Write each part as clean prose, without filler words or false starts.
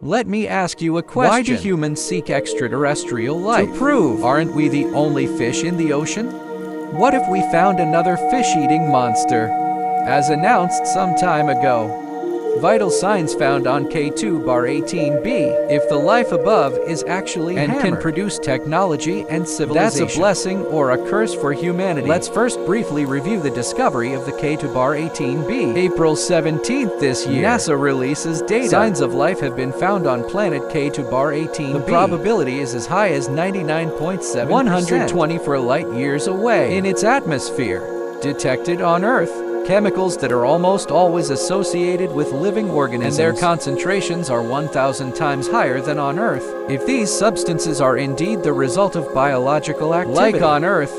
Let me ask you a question. Why do humans seek extraterrestrial life? To prove, aren't we the only fish in the ocean? What if we found another fish-eating monster? As announced some time ago, vital signs found on K2-18b. If the life above is actually and can produce technology and civilization, that's a blessing or a curse for humanity. Let's first briefly review the discovery of the K2-18b. April 17th this year, NASA releases data. Signs of life have been found on planet K2-18b. The probability is as high as 99.7%, 124 light-years away. In its atmosphere, detected on Earth, chemicals that are almost always associated with living organisms, and their concentrations are 1,000 times higher than on Earth. If these substances are indeed the result of biological activity, like on Earth,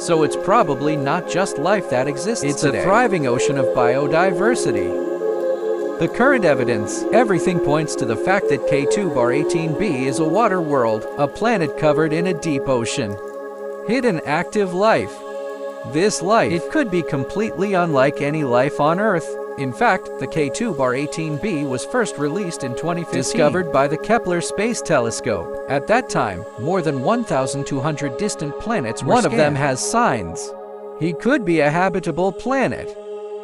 so it's probably not just life that exists today. It's a thriving ocean of biodiversity. The current evidence, everything points to the fact that K2-18b is a water world, a planet covered in a deep ocean. Hidden active life. This life, it could be completely unlike any life on Earth. In fact, the K2-18b was first released in 2015, discovered by the Kepler Space Telescope. At that time, more than 1,200 distant planets were scanned. One of them has signs. He could be a habitable planet.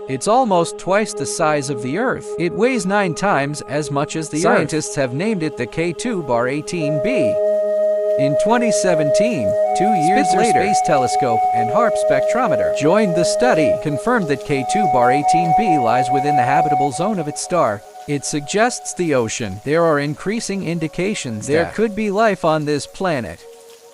It's almost twice the size of the Earth. It weighs 9 times as much as the Earth. Scientists have named it the K2-18b. In 2017, 2 years later, Space Telescope and HARP spectrometer joined the study, confirmed that K2-18b lies within the habitable zone of its star. It suggests the ocean. There are increasing indications there could be life on this planet.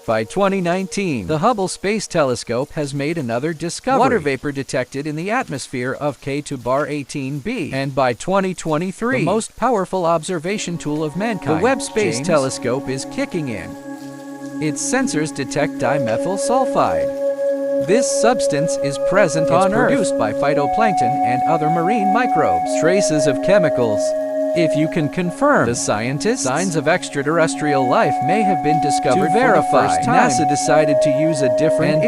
By 2019, the Hubble Space Telescope has made another discovery. Water vapor detected in the atmosphere of K2-18b. And by 2023, the most powerful observation tool of mankind, the Webb Space Telescope, is kicking in. Its sensors detect dimethyl sulfide. This substance is present on Earth. It's produced by phytoplankton and other marine microbes. Traces of chemicals. If you can confirm, the scientists, signs of extraterrestrial life may have been discovered. To verify, NASA decided to use a different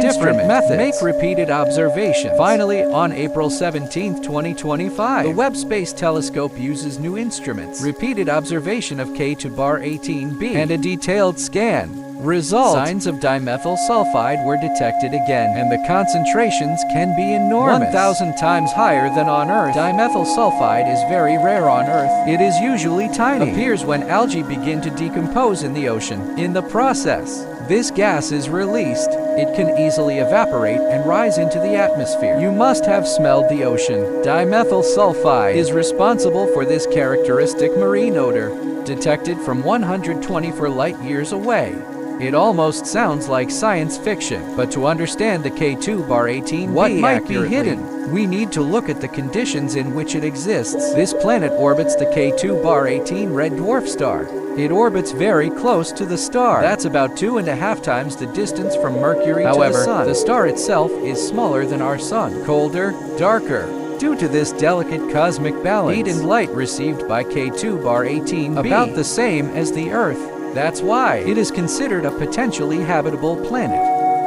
method, make repeated observations. Finally, on April 17, 2025, the Webb Space Telescope uses new instruments, repeated observation of K2-18b, and a detailed scan. Result: signs of dimethyl sulfide were detected again, and the concentrations can be enormous, 1,000 times higher than on Earth. Dimethyl sulfide is very rare on Earth. It is usually tiny, appears when algae begin to decompose in the ocean. In the process, this gas is released. It can easily evaporate and rise into the atmosphere. You must have smelled the ocean. Dimethyl sulfide is responsible for this characteristic marine odor, detected from 124 light-years away. It almost sounds like science fiction, but to understand the K2-18b what might be hidden, we need to look at the conditions in which it exists. This planet orbits the K2-18 red dwarf star. It orbits very close to the star. That's about 2.5 times the distance from Mercury to the Sun. The star itself is smaller than our Sun, colder, darker. Due to this delicate cosmic balance, heat and light received by K2-18b about the same as the Earth. That's why it is considered a potentially habitable planet.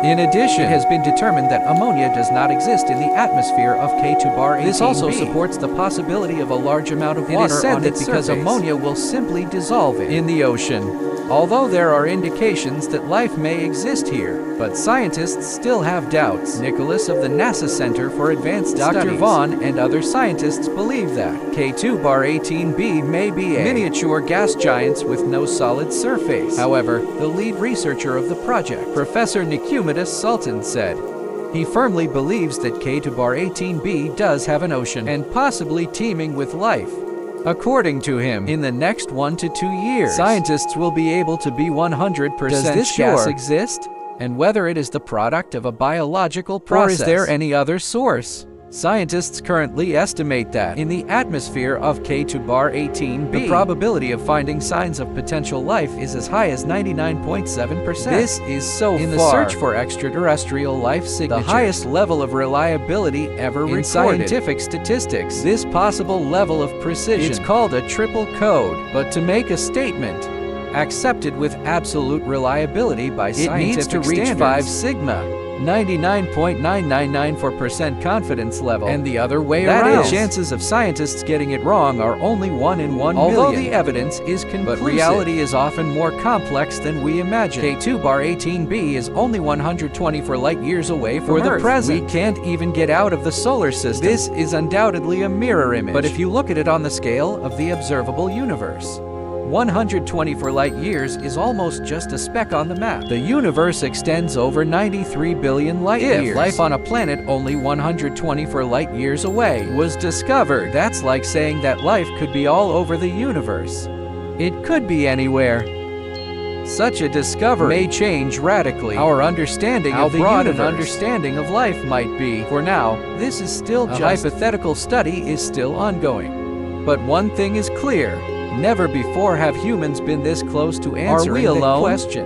In addition, it has been determined that ammonia does not exist in the atmosphere of K2-18b. This also supports the possibility of a large amount of water on its surface, because ammonia will simply dissolve it in the ocean. Although there are indications that life may exist here, but scientists still have doubts. Nicholas of the NASA Center for Advanced Studies, Dr. Vaughn, and other scientists believe that K2-18b may be a miniature gas giant with no solid surface. However, the lead researcher of the project, Professor Nicomedes Sultan, said he firmly believes that K2-18b does have an ocean, and possibly teeming with life. According to him, in the next 1 to 2 years, scientists will be able to be 100% sure. Does this gas exist? And whether it is the product of a biological process, or is there any other source? Scientists currently estimate that in the atmosphere of K2-18b, the probability of finding signs of potential life is as high as 99.7%. This is so in the search for extraterrestrial life signatures, the highest level of reliability ever recorded. In scientific statistics, this possible level of precision is called a triple code. But to make a statement accepted with absolute reliability by scientific standards, it needs to reach 5 sigma. 99.9994% confidence level, and the other way around. That is, chances of scientists getting it wrong are only 1 in 1 million. Although the evidence is conclusive, but reality is often more complex than we imagine. K2-18b is only 124 light-years away from Earth. For the present, we can't even get out of the solar system. This is undoubtedly a mirror image, but if you look at it on the scale of the observable universe, 124 light-years is almost just a speck on the map. The universe extends over 93 billion light-years. If life on a planet only 124 light-years away was discovered, that's like saying that life could be all over the universe. It could be anywhere. Such a discovery may change radically our understanding of the universe. How broad an understanding of life might be. For now, this is still just a hypothetical study is still ongoing. But one thing is clear. Never before have humans been this close to answering the question.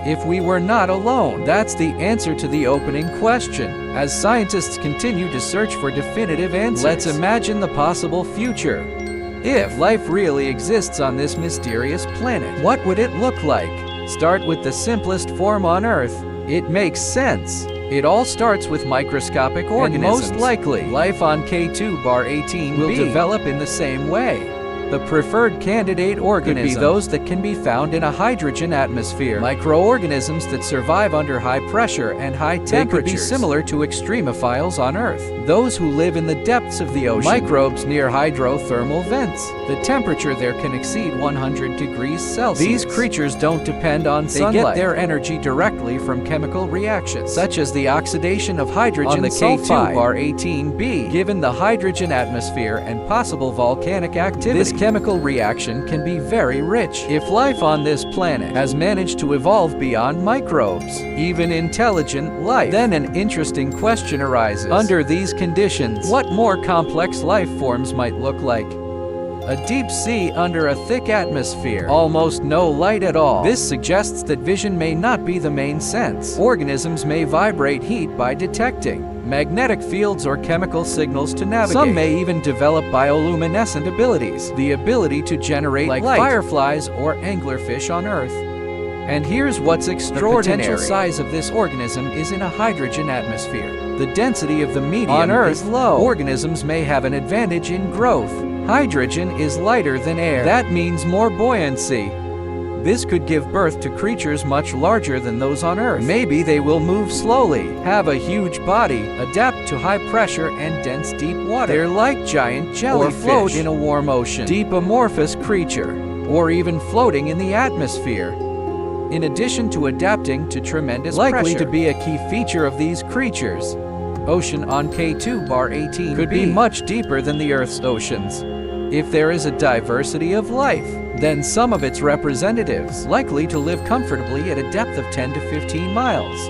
If we were not alone, that's the answer to the opening question. As scientists continue to search for definitive answers, let's imagine the possible future. If life really exists on this mysterious planet, what would it look like? Start with the simplest form on Earth. It makes sense. It all starts with microscopic organisms. And most likely, life on K2-18b will develop in the same way. The preferred candidate organisms could be those that can be found in a hydrogen atmosphere. Microorganisms that survive under high pressure and high temperatures. They could be similar to extremophiles on Earth. Those who live in the depths of the ocean. Microbes near hydrothermal vents. The temperature there can exceed 100 degrees Celsius. These creatures don't depend on sunlight. They get their energy directly from chemical reactions, such as the oxidation of hydrogen on the K2-18b. Given the hydrogen atmosphere and possible volcanic activity, this chemical reaction can be very rich. If life on this planet has managed to evolve beyond microbes, even intelligent life, then an interesting question arises. Under these conditions, what more complex life forms might look like? A deep sea under a thick atmosphere, almost no light at all. This suggests that vision may not be the main sense. Organisms may vibrate heat by detecting magnetic fields or chemical signals to navigate. Some may even develop bioluminescent abilities, the ability to generate light, like fireflies or anglerfish on Earth. And here's what's extraordinary. The potential size of this organism is in a hydrogen atmosphere. The density of the medium on Earth is low. Organisms may have an advantage in growth. Hydrogen is lighter than air. That means more buoyancy. This could give birth to creatures much larger than those on Earth. Maybe they will move slowly, have a huge body, adapt to high pressure and dense deep water. They're like giant jellyfish, or float in a warm ocean. Deep amorphous creature, or even floating in the atmosphere. In addition to adapting to tremendous pressure, likely to be a key feature of these creatures, ocean on K2-18 could be much deeper than the Earth's oceans. If there is a diversity of life, then some of its representatives likely to live comfortably at a depth of 10 to 15 miles.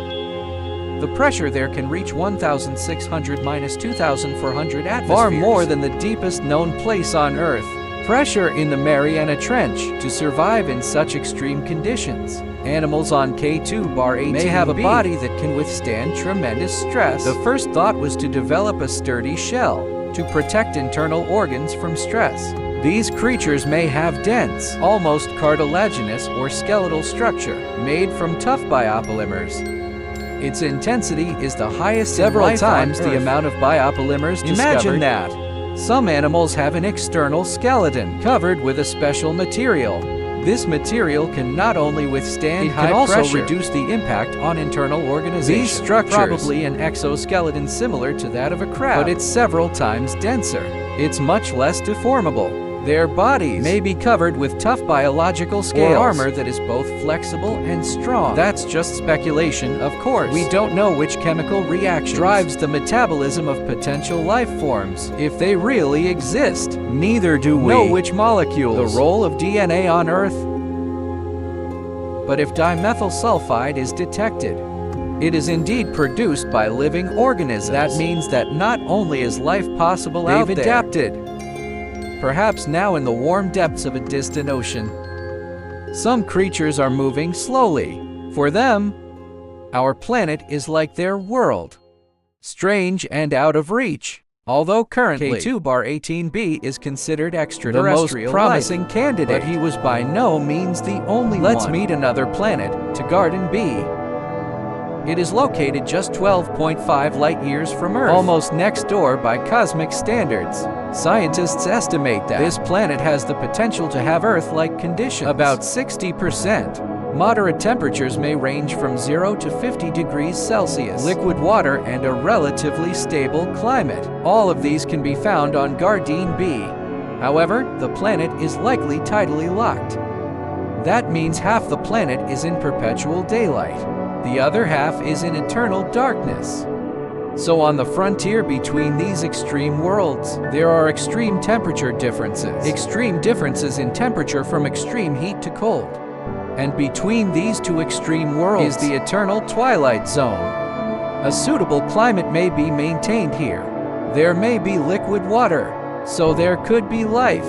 The pressure there can reach 1,600–2,400 atmospheres, far more than the deepest known place on Earth. Pressure in the Mariana Trench to survive in such extreme conditions. Animals on K2-18 may have a body that can withstand tremendous stress. The first thought was to develop a sturdy shell to protect internal organs from stress. These creatures may have dense, almost cartilaginous or skeletal structure made from tough biopolymers. Its intensity is the highest several times the amount of biopolymers discovered. Imagine that. Some animals have an external skeleton covered with a special material. This material can not only withstand high pressure, it can also reduce the impact on internal organization. These structures, probably an exoskeleton similar to that of a crab, but it's several times denser. It's much less deformable. Their bodies may be covered with tough biological scales or armor that is both flexible and strong. That's just speculation, of course. We don't know which chemical reaction drives the metabolism of potential life forms, if they really exist. Neither do we know which molecules, the role of DNA on Earth. But if dimethyl sulfide is detected, it is indeed produced by living organisms. That means that not only is life possible out there, they've adapted. Perhaps now in the warm depths of a distant ocean. Some creatures are moving slowly. For them, our planet is like their world. Strange and out of reach. Although currently K2-18b is considered extraterrestrial, the most promising candidate, but he was by no means the only one. Let's meet another planet to Garden B. It is located just 12.5 light-years from Earth, almost next door by cosmic standards. Scientists estimate that this planet has the potential to have Earth-like conditions, about 60%. Moderate temperatures may range from 0 to 50 degrees Celsius, liquid water, and a relatively stable climate. All of these can be found on Gardine B. However, the planet is likely tidally locked. That means half the planet is in perpetual daylight. The other half is in eternal darkness. So on the frontier between these extreme worlds, there are extreme temperature differences. Extreme differences in temperature from extreme heat to cold. And between these two extreme worlds is the eternal twilight zone. A suitable climate may be maintained here. There may be liquid water, so there could be life.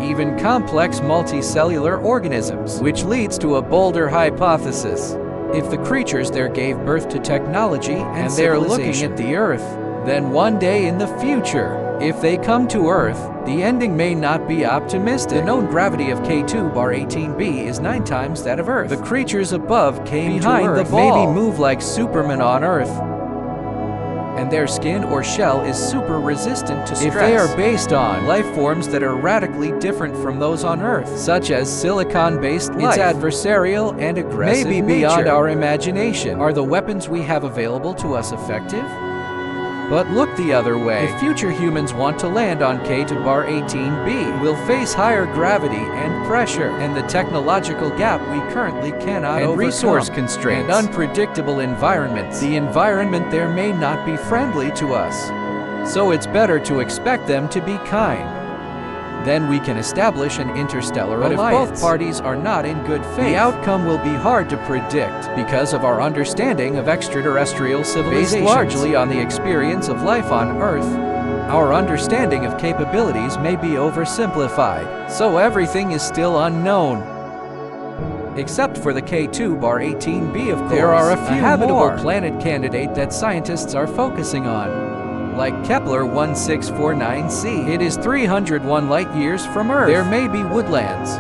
Even complex multicellular organisms, which leads to a bolder hypothesis. If the creatures there gave birth to technology and they're looking at the Earth, then one day in the future, if they come to Earth, the ending may not be optimistic. The known gravity of K2-18b is 9 times that of Earth. The creatures above came behind to Earth, the ball, maybe move like Superman on Earth, and their skin or shell is super resistant to stress. If they are based on life forms that are radically different from those on Earth, such as silicon-based life, its adversarial and aggressive nature may be beyond our imagination. Are the weapons we have available to us effective? But look the other way. If future humans want to land on K2-18b, we'll face higher gravity and pressure, and the technological gap we currently cannot overcome, resource constraints, and unpredictable environments. The environment there may not be friendly to us, so it's better to expect them to be kind. Then we can establish an interstellar alliance. But if both parties are not in good faith, the outcome will be hard to predict because of our understanding of extraterrestrial civilizations. Based largely on the experience of life on Earth, our understanding of capabilities may be oversimplified, so everything is still unknown. Except for the K2-18b, of course. There are a few habitable planet candidate that scientists are focusing on, like Kepler-1649c. It is 301 light-years from Earth. There may be woodlands.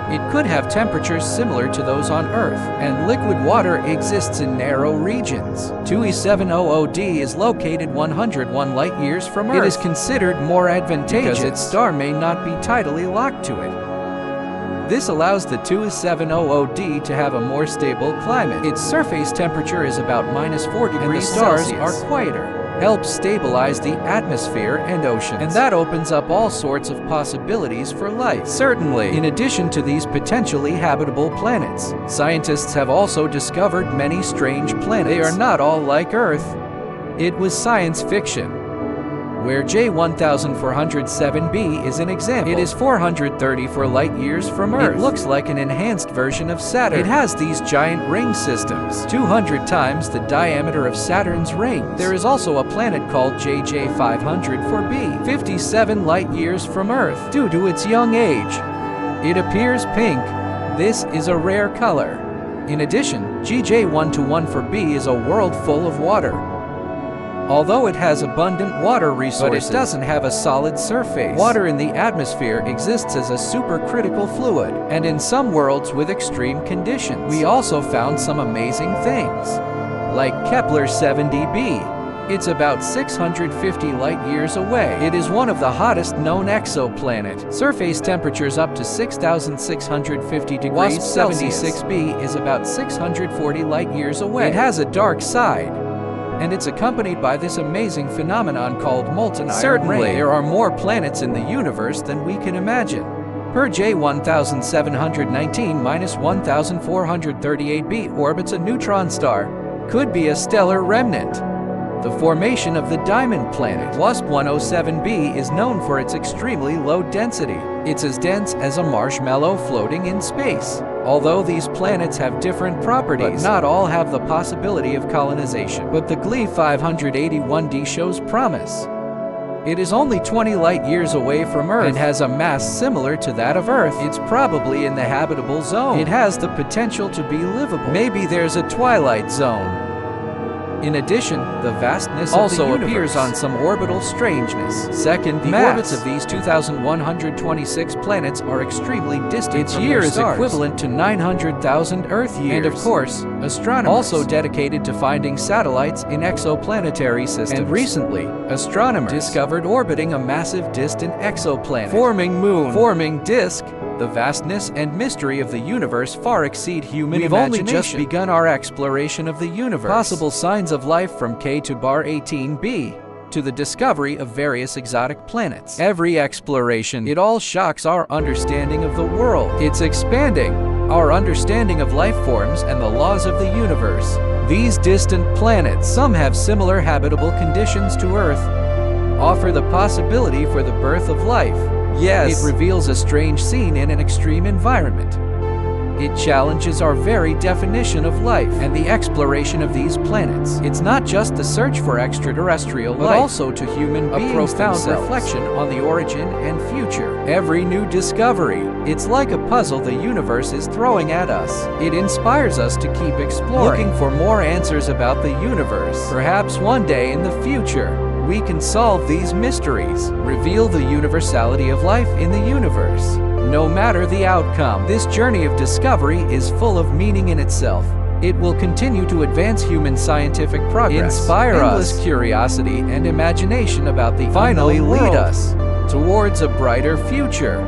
It could have temperatures similar to those on Earth, and liquid water exists in narrow regions. 2E700d is located 101 light-years from Earth. It is considered more advantageous because its star may not be tidally locked to it. This allows the 2E700d to have a more stable climate. Its surface temperature is about -4 degrees, and the stars are quieter. Helps stabilize the atmosphere and oceans. And that opens up all sorts of possibilities for life. Certainly. In addition to these potentially habitable planets, scientists have also discovered many strange planets. They are not all like Earth. It was science fiction, where J1407b is an example. It is 434 light-years from Earth. It looks like an enhanced version of Saturn. It has these giant ring systems, 200 times the diameter of Saturn's rings. There is also a planet called JJ504b, 57 light-years from Earth. Due to its young age, it appears pink. This is a rare color. In addition, GJ121b is a world full of water. Although it has abundant water resources, but it doesn't have a solid surface. Water in the atmosphere exists as a supercritical fluid, and in some worlds with extreme conditions. We also found some amazing things, like Kepler-70b. It's about 650 light-years away. It is one of the hottest known exoplanets. Surface temperatures up to 6,650 degrees Celsius. 76b is about 640 light-years away. It has a dark side, and it's accompanied by this amazing phenomenon called molten iron. Certainly, there are more planets in the universe than we can imagine. Per J1719-1438b orbits a neutron star. Could be a stellar remnant. The formation of the diamond planet, WASP-107b, is known for its extremely low density. It's as dense as a marshmallow floating in space. Although these planets have different properties, but not all have the possibility of colonization. But the Gliese 581d shows promise. It is only 20 light-years away from Earth and has a mass similar to that of Earth. It's probably in the habitable zone. It has the potential to be livable. Maybe there's a twilight zone. In addition, the vastness also appears on some orbital strangeness. Second, the orbits of these 2,126 planets are extremely distant. Its year is equivalent to 900,000 Earth years. And of course, astronomers also dedicated to finding satellites in exoplanetary systems. And recently, astronomers discovered orbiting a massive distant exoplanet, forming disk. The vastness and mystery of the universe far exceed human imagination. We've only just begun our exploration of the universe. Possible signs of life from K-18b to the discovery of various exotic planets. Every exploration, it all shocks our understanding of the world. It's expanding our understanding of life forms and the laws of the universe. These distant planets, some have similar habitable conditions to Earth, offer the possibility for the birth of life. Yes, it reveals a strange scene in an extreme environment. It challenges our very definition of life and the exploration of these planets. It's not just the search for extraterrestrial life, but also to human beings, a profound reflection on the origin and future. Every new discovery, it's like a puzzle the universe is throwing at us. It inspires us to keep exploring, looking for more answers about the universe. Perhaps one day in the future, we can solve these mysteries, reveal the universality of life in the universe. No matter the outcome, this journey of discovery is full of meaning in itself. It will continue to advance human scientific progress, inspire endless curiosity and imagination about the finally lead us towards a brighter future.